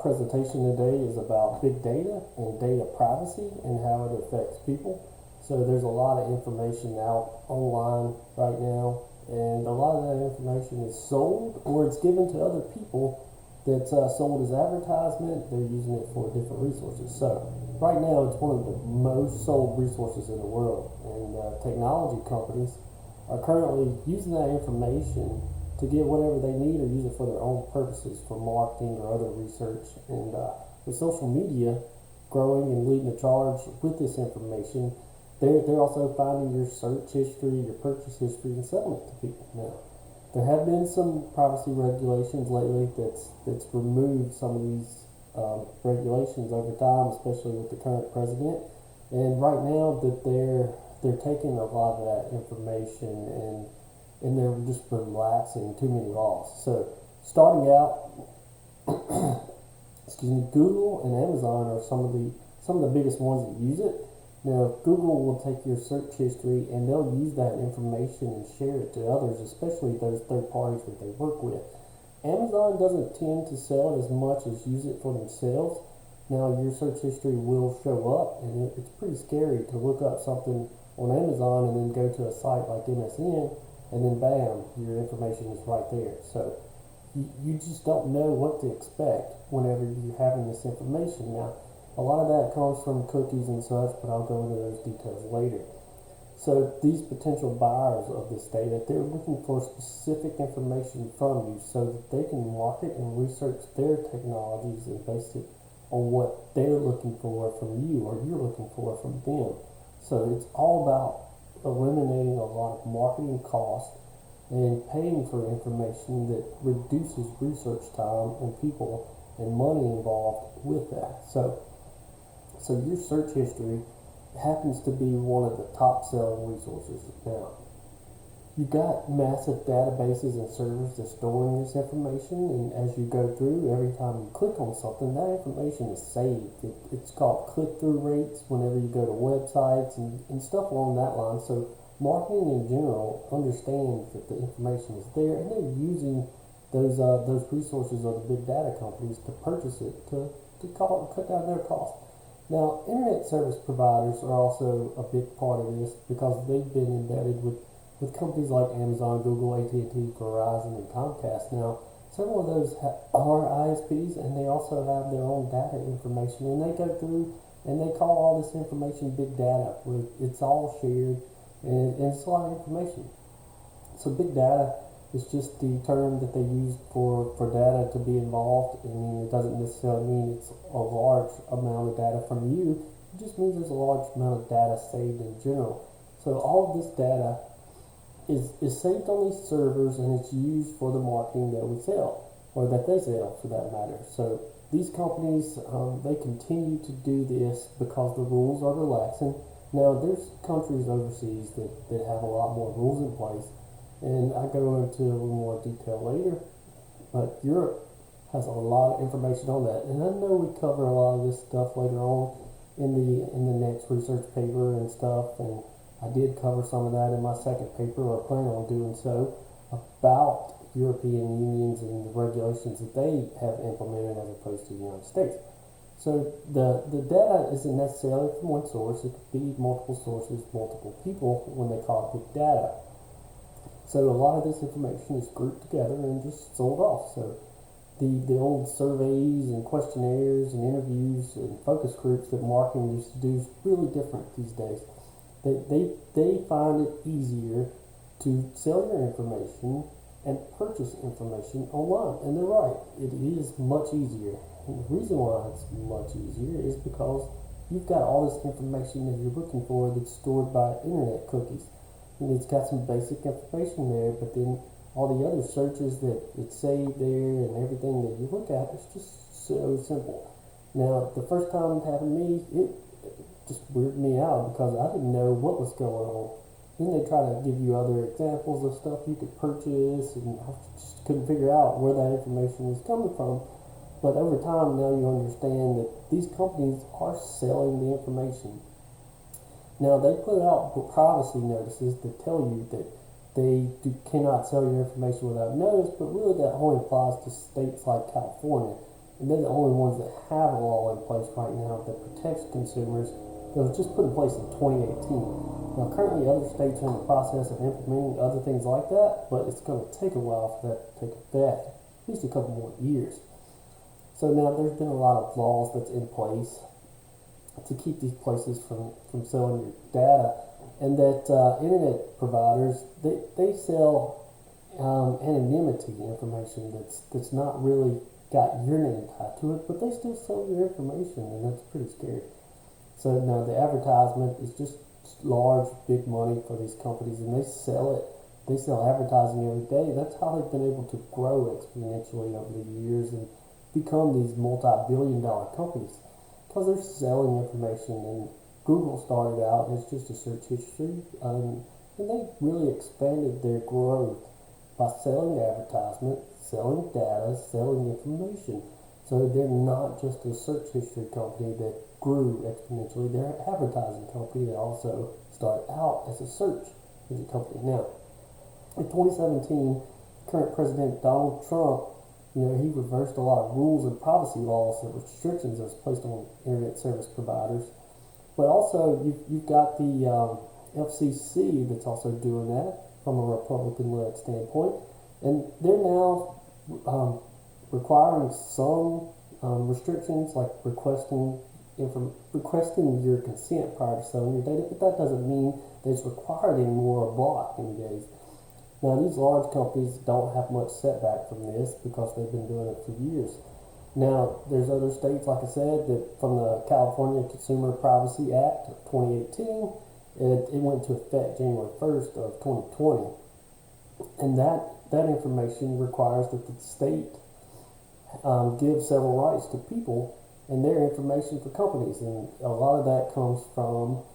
Presentation today is about big data and data privacy and how it affects people. So there's a lot of information out online right now, and a lot of that information is sold or it's given to other people that's sold as advertisement. They're using it for different resources. So right now it's one of the most sold resources in the world, and technology companies are currently using that information to get whatever they need or use it for their own purposes, for marketing or other research. And with social media growing and leading the charge with this information, they're also finding your search history, your purchase history, and selling it to people. Now, there have been some privacy regulations lately that's removed some of these regulations over time, especially with the current president. And right now that they're taking a lot of that information and they're just relaxing too many laws. So starting out, excuse me, Google and Amazon are some of the biggest ones that use it. Now, Google will take your search history and they'll use that information and share it to others, especially those third parties that they work with. Amazon doesn't tend to sell it as much as use it for themselves. Now, your search history will show up, and it's pretty scary to look up something on Amazon and then go to a site like MSN, and then bam, your information is right there. So you just don't know what to expect whenever you're having this information. Now, a lot of that comes from cookies and such, but I'll go into those details later. So these potential buyers of this data, they're looking for specific information from you so that they can market and research their technologies and base it on what they're looking for from you or you're looking for from them. So it's all about eliminating a lot of marketing cost and paying for information that reduces research time and people and money involved with that. So your search history happens to be one of the top selling resources. Now, you've got massive databases and servers that storing this information, and as you go through, every time you click on something, that information is saved. It's called click-through rates whenever you go to websites and stuff along that line. So marketing in general understands that the information is there, and they're using those resources of the big data companies to purchase it to cut down their costs. Now, internet service providers are also a big part of this because they've been embedded with companies like Amazon, Google, AT&T, Verizon, and Comcast. Now, several of those are ISPs, and they also have their own data information, and they go through and they call all this information big data, where it's all shared, and it's a lot of information. So big data is just the term that they use for data to be involved. I mean, it doesn't necessarily mean it's a large amount of data from you. It just means there's a large amount of data saved in general. So all of this data is saved on these servers, and it's used for the marketing that we sell, or that they sell for that matter. So these companies, they continue to do this because the rules are relaxing. Now, there's countries overseas that have a lot more rules in place, and I go into a little more detail later, but Europe has a lot of information on that, and I know we cover a lot of this stuff later on in the next research paper and stuff, and I did cover some of that in my second paper, or plan on doing so, about European unions and the regulations that they have implemented as opposed to the United States. So the data isn't necessarily from one source. It could be multiple sources, multiple people when they call it big data. So a lot of this information is grouped together and just sold off. So the old surveys and questionnaires and interviews and focus groups that marketing used to do is really different these days. They find it easier to sell your information and purchase information online. And they're right. It is much easier. And the reason why it's much easier is because you've got all this information that you're looking for that's stored by internet cookies. And it's got some basic information there, but then all the other searches that it's saved there and everything that you look at is just so simple. Now, the first time it happened to me, it just weirded me out because I didn't know what was going on. Then they try to give you other examples of stuff you could purchase, and I just couldn't figure out where that information was coming from. But over time, now you understand that these companies are selling the information. Now, they put out privacy notices that tell you that they cannot sell your information without notice, but really that only applies to states like California. and they're the only ones that have a law in place right now that protects consumers that was just put in place in 2018. Now, currently, other states are in the process of implementing other things like that, but it's going to take a while for that to take effect, at least a couple more years. So now there's been a lot of laws that's in place to keep these places from selling your data, and that internet providers, they sell anonymity information that's not really got your name tied to it, but they still sell your information, and that's pretty scary. So now the advertisement is just large, big money for these companies, and they sell it. They sell advertising every day. That's how they've been able to grow exponentially over the years and become these multi-billion-dollar companies because they're selling information. And Google started out as just a search history, and they really expanded their growth by selling advertisement, selling data, selling information. So they're not just a search history company that grew exponentially. They're an advertising company that also started out as a search engine company. Now, in 2017, current President Donald Trump, he reversed a lot of rules and privacy laws and restrictions that was placed on internet service providers. But also, you've got the FCC that's also doing that from a Republican-led standpoint, and they're now requiring some restrictions like requesting your consent prior to selling your data, but that doesn't mean that it's required anymore or blocked any days. Now, these large companies don't have much setback from this because they've been doing it for years. Now, there's other states, like I said, that from the California Consumer Privacy Act of 2018, it went into effect January 1st of 2020. And that information requires that the state give several rights to people and their information for companies. And a lot of that comes from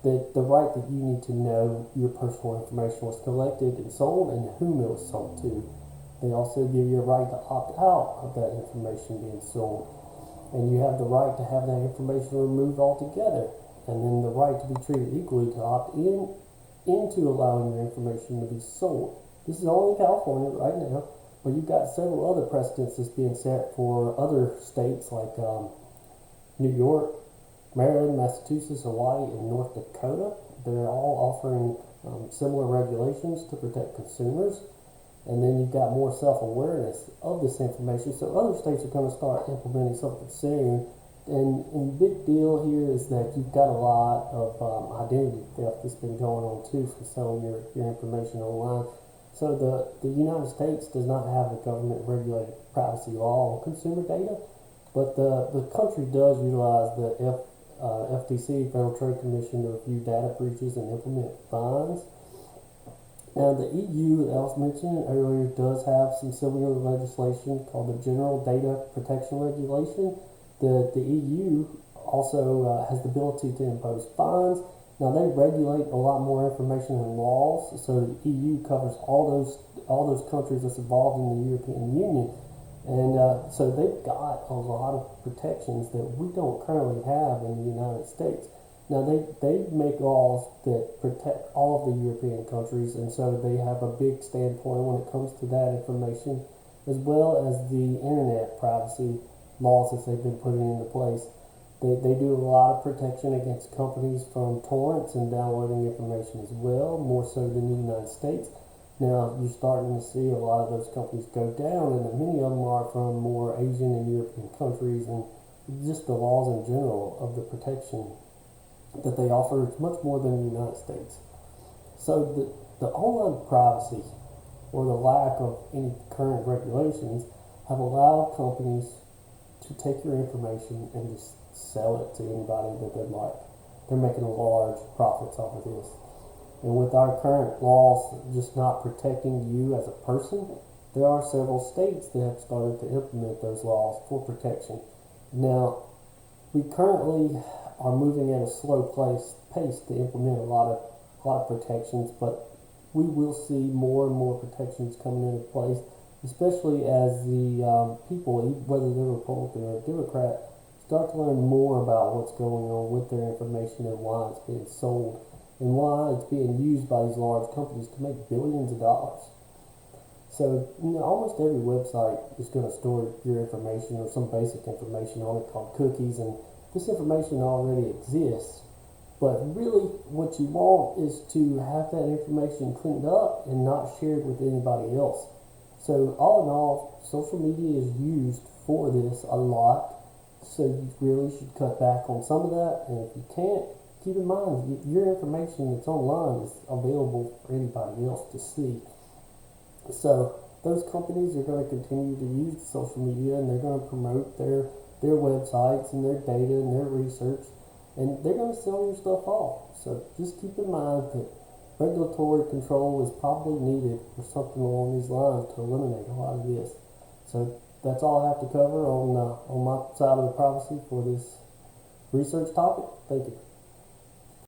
the right that you need to know your personal information was collected and sold and whom it was sold to. They also give you a right to opt out of that information being sold. And you have the right to have that information removed altogether. And then the right to be treated equally to opt into allowing your information to be sold. This is only in California right now, but you've got several other precedents that's being set for other states like New York, Maryland, Massachusetts, Hawaii, and North Dakota. They're all offering similar regulations to protect consumers. And then you've got more self-awareness of this information. So other states are going to start implementing something soon. And the big deal here is that you've got a lot of identity theft that's been going on too from selling your information online. So the United States does not have a government-regulated privacy law on consumer data, but the country does utilize the FTC, Federal Trade Commission, to review data breaches and implement fines. Now, the EU, that I was mentioning earlier, does have some similar legislation called the General Data Protection Regulation. The EU also has the ability to impose fines. Now, they regulate a lot more information and laws, so the EU covers all those countries that's involved in the European Union. And so they've got a lot of protections that we don't currently have in the United States. Now, they make laws that protect all of the European countries, and so they have a big standpoint when it comes to that information, as well as the internet privacy laws that they've been putting into place. They do a lot of protection against companies from torrents and downloading information as well, more so than the United States. Now, you're starting to see a lot of those companies go down, and many of them are from more Asian and European countries, and just the laws in general of the protection that they offer is much more than the United States. So the online privacy or the lack of any current regulations have allowed companies to take your information and just sell it to anybody that they'd like. They're making large profits off of this. And with our current laws just not protecting you as a person, there are several states that have started to implement those laws for protection. Now, we currently are moving at a slow pace to implement a lot of protections, but we will see more and more protections coming into place, especially as the people, whether they're Republican or Democrat, start to learn more about what's going on with their information and why it's being sold and why it's being used by these large companies to make billions of dollars. So almost every website is going to store your information or some basic information on it called cookies, and this information already exists. But really, what you want is to have that information cleaned up and not shared with anybody else. So all in all, social media is used for this a lot. So you really should cut back on some of that. And if you can't, keep in mind your information that's online is available for anybody else to see. So those companies are going to continue to use social media, and they're going to promote their websites and their data and their research, and they're going to sell your stuff off. So just keep in mind that regulatory control is probably needed or something along these lines to eliminate a lot of this. So that's all I have to cover on my side of the privacy for this research topic. Thank you.